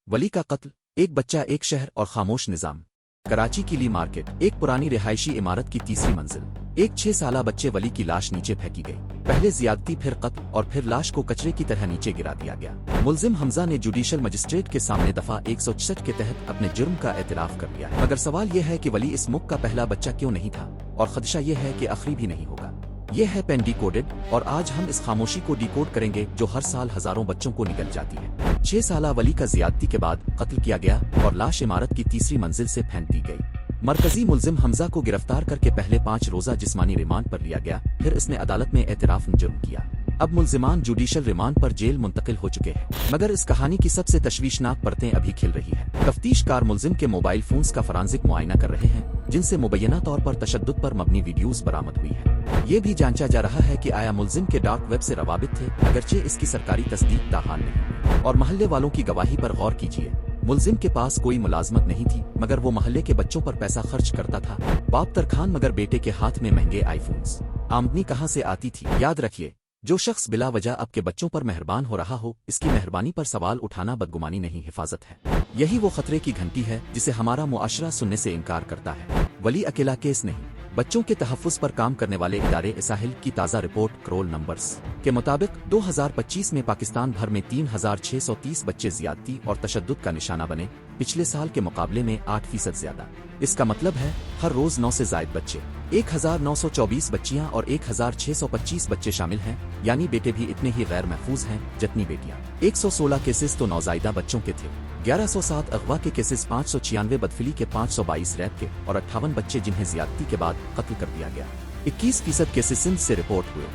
ولی کا قتل، ایک بچہ ایک شہر اور خاموش نظام۔ کراچی کی لی مارکیٹ، ایک پرانی رہائشی عمارت کی تیسری منزل، ایک 6 سالہ بچے ولی کی لاش نیچے پھینکی گئی۔ پہلے زیادتی، پھر قتل، اور پھر لاش کو کچرے کی طرح نیچے گرا دیا گیا۔ ملزم حمزہ نے جوڈیشل مجسٹریٹ کے سامنے دفعہ 166 کے تحت اپنے جرم کا اعتراف کر لیا ہے، مگر سوال یہ ہے کہ ولی اس ملک کا پہلا بچہ کیوں نہیں تھا، اور خدشہ یہ ہے کہ آخری بھی نہیں ہوگا۔ یہ ہے پین ڈی کوڈڈ، اور آج ہم اس خاموشی کو ڈی کوڈ کریں گے جو ہر سال ہزاروں بچوں کو نگل جاتی ہے۔ 6 سالہ ولی کا زیادتی کے بعد قتل کیا گیا اور لاش عمارت کی تیسری منزل سے پھینک دی گئی۔ مرکزی ملزم حمزہ کو گرفتار کر کے پہلے 5 روزہ جسمانی ریمانڈ پر لیا گیا، پھر اس نے عدالت میں اعتراف جرم کیا۔ اب ملزمان جوڈیشل ریمانڈ پر جیل منتقل ہو چکے ہیں، مگر اس کہانی کی سب سے تشویشناک پرتیں ابھی کھل رہی ہیں۔ تفتیش کار ملزم کے موبائل فونز کا فرانزک معائنہ کر رہے ہیں، جن سے مبینہ طور پر تشدد پر مبنی ویڈیوز برآمد ہوئی ہیں۔ یہ بھی جانچا جا رہا ہے کہ آیا ملزم کے ڈارک ویب سے روابط تھے، اگرچہ اس کی سرکاری تصدیق تاحال نہیں۔ اور محلے والوں کی گواہی پر غور کیجیے۔ ملزم کے پاس کوئی ملازمت نہیں تھی، مگر وہ محلے کے بچوں پر پیسہ خرچ کرتا تھا۔ باپ ترخان، مگر بیٹے کے ہاتھ میں مہنگے آئی فونز۔ آمدنی کہاں سے آتی تھی؟ یاد رکھیے، جو شخص بلا وجہ اب کے بچوں پر مہربان ہو رہا ہو، اس کی مہربانی پر سوال اٹھانا بدگمانی نہیں، حفاظت ہے۔ یہی وہ خطرے کی گھنٹی ہے جسے ہمارا معاشرہ سننے سے انکار کرتا ہے۔ ولی اکیلا کیس نہیں، بچوں کے تحفظ پر کام کرنے والے ادارے اساہل کی تازہ رپورٹ کرول نمبرز کے مطابق 2025 میں پاکستان بھر میں 3630 بچے زیادتی اور تشدد کا نشانہ بنے، پچھلے سال کے مقابلے میں 8% زیادہ۔ اس کا مطلب ہے ہر روز 9 سے زائد بچے، 1924 بچیاں اور 1625 بچے شامل ہیں، یعنی بیٹے بھی اتنے ہی غیر محفوظ ہیں جتنی بیٹیاں۔ 116 کیسز تو نوزائیدہ بچوں کے تھے، 1107 اغوا کے کیسز، 596 بدفعلی کے، 522 ریپ کے، اور 58 بچے جنہیں زیادتی کے بعد قتل کر دیا گیا۔ 21% کیسز سندھ سے رپورٹ ہوئے،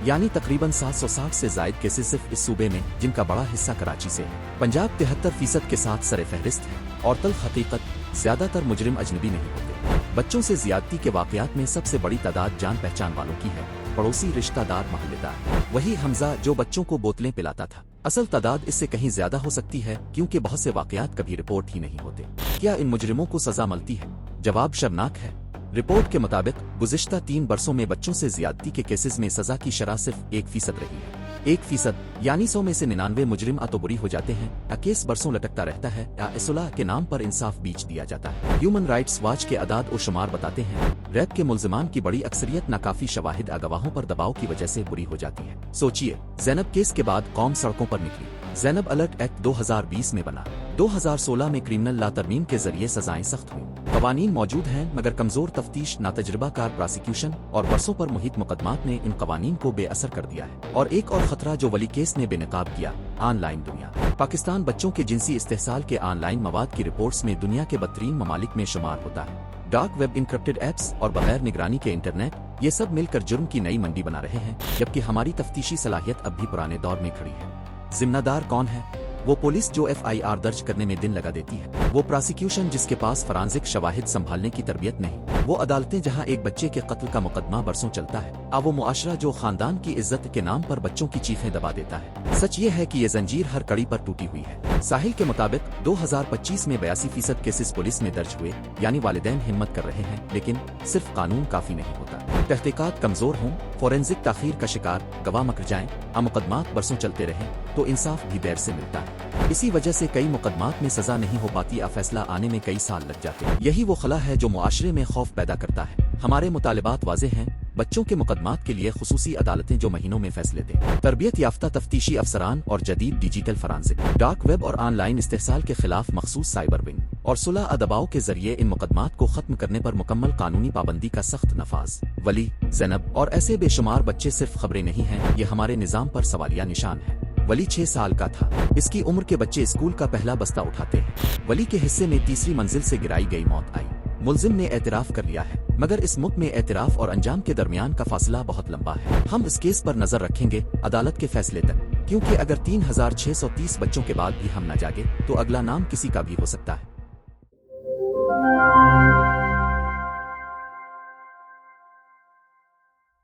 یعنی تقریباً 760 سے زائد کیسز صرف اس صوبے میں، جن کا بڑا حصہ کراچی سے ہے۔ پنجاب 73% کے ساتھ سر فہرست ہے، اور تلخ حقیقت، زیادہ تر مجرم اجنبی نہیں ہوتے۔ بچوں سے زیادتی کے واقعات میں سب سے بڑی تعداد جان پہچان والوں کی ہے، پڑوسی، رشتہ دار، محلے دار۔ وہی حمزہ جو بچوں کو بوتلیں پلاتا تھا، اصل تعداد اس سے کہیں زیادہ ہو سکتی ہے، کیونکہ بہت سے واقعات کبھی رپورٹ ہی نہیں ہوتے۔ کیا ان مجرموں کو سزا ملتی ہے؟ جواب شرمناک ہے۔ رپورٹ کے مطابق گزشتہ 3 برسوں میں بچوں سے زیادتی کے کیسز میں سزا کی شرح صرف 1% رہی ہے۔ 1%، یعنی 100 میں سے 99 مجرم تو بری ہو جاتے ہیں، یا کیس برسوں لٹکتا رہتا ہے، یا اصلاح کے نام پر انصاف بیچ دیا جاتا ہے۔ ہیومن رائٹس واچ کے اعداد و شمار بتاتے ہیں، ریپ کے ملزمان کی بڑی اکثریت ناکافی شواہد گواہوں پر دباؤ کی وجہ سے بری ہو جاتی ہے۔ سوچئے، زینب کیس کے بعد قوم سڑکوں پر نکلی۔ زینب الرٹ ایکٹ 2020 میں بنا، 2016 میں کرمنل لا ترمیم کے ذریعے سزائیں سخت ہوئیں۔ قوانین موجود ہیں، مگر کمزور تفتیش، ناتجربہ کار پراسیکیوشن اور برسوں پر محیط مقدمات نے ان قوانین کو بے اثر کر دیا ہے۔ اور ایک اور خطرہ جو ولی کیس نے بے نقاب کیا، آن لائن دنیا۔ پاکستان بچوں کے جنسی استحصال کے آن لائن مواد کی رپورٹس میں دنیا کے بدترین ممالک میں شمار ہوتا ہے۔ ڈارک ویب، انکرپٹڈ ایپس اور بغیر نگرانی کے انٹرنیٹ، یہ سب مل کر جرم کی نئی منڈی بنا رہے ہیں، جبکہ ہماری تفتیشی صلاحیت اب بھی پرانے دور میں کھڑی ہے۔ ذمہ دار کون ہے؟ وہ پولیس جو FIR درج کرنے میں دن لگا دیتی ہے، وہ پراسیکیوشن جس کے پاس فرانزک شواہد سنبھالنے کی تربیت نہیں، وہ عدالتیں جہاں ایک بچے کے قتل کا مقدمہ برسوں چلتا ہے، وہ معاشرہ جو خاندان کی عزت کے نام پر بچوں کی چیخیں دبا دیتا ہے۔ سچ یہ ہے کہ یہ زنجیر ہر کڑی پر ٹوٹی ہوئی ہے۔ ساحل کے مطابق 2025 میں 82% کیسز پولیس میں درج ہوئے، یعنی والدین ہمت کر رہے ہیں، لیکن صرف قانون کافی نہیں ہوتا۔ تحقیقات کمزور ہوں، فورینزک تاخیر کا شکار، گواہ مکر جائیں، مقدمات برسوں چلتے رہیں، تو انصاف بھی دیر سے ملتا ہے۔ اسی وجہ سے کئی مقدمات میں سزا نہیں ہو پاتی، فیصلہ آنے میں کئی سال لگ جاتے ہیں۔ یہی وہ خلا ہے جو معاشرے میں خوف پیدا کرتا ہے۔ ہمارے مطالبات واضح ہیں، بچوں کے مقدمات کے لیے خصوصی عدالتیں جو مہینوں میں فیصلے دیں، تربیت یافتہ تفتیشی افسران اور جدید ڈیجیٹل فرانزک، ڈارک ویب اور آن لائن استحصال کے خلاف مخصوص سائبر ونگ، اور صلح دباؤ کے ذریعے ان مقدمات کو ختم کرنے پر مکمل قانونی پابندی کا سخت نفاذ۔ ولی، زینب اور ایسے بے شمار بچے صرف خبریں نہیں ہیں، یہ ہمارے نظام پر سوالیہ نشان ہے۔ ولی 6 سال کا تھا، اس کی عمر کے بچے اسکول کا پہلا بستہ اٹھاتے ہیں۔ ولی کے حصے میں تیسری منزل سے گرائی گئی موت آئی۔ ملزم نے اعتراف کر لیا ہے، مگر اس ملک میں اعتراف اور انجام کے درمیان کا فاصلہ بہت لمبا ہے۔ ہم اس کیس پر نظر رکھیں گے عدالت کے فیصلے تک، کیونکہ اگر 3630 بچوں کے بعد بھی ہم نہ جاگے تو اگلا نام کسی کا بھی ہو سکتا ہے۔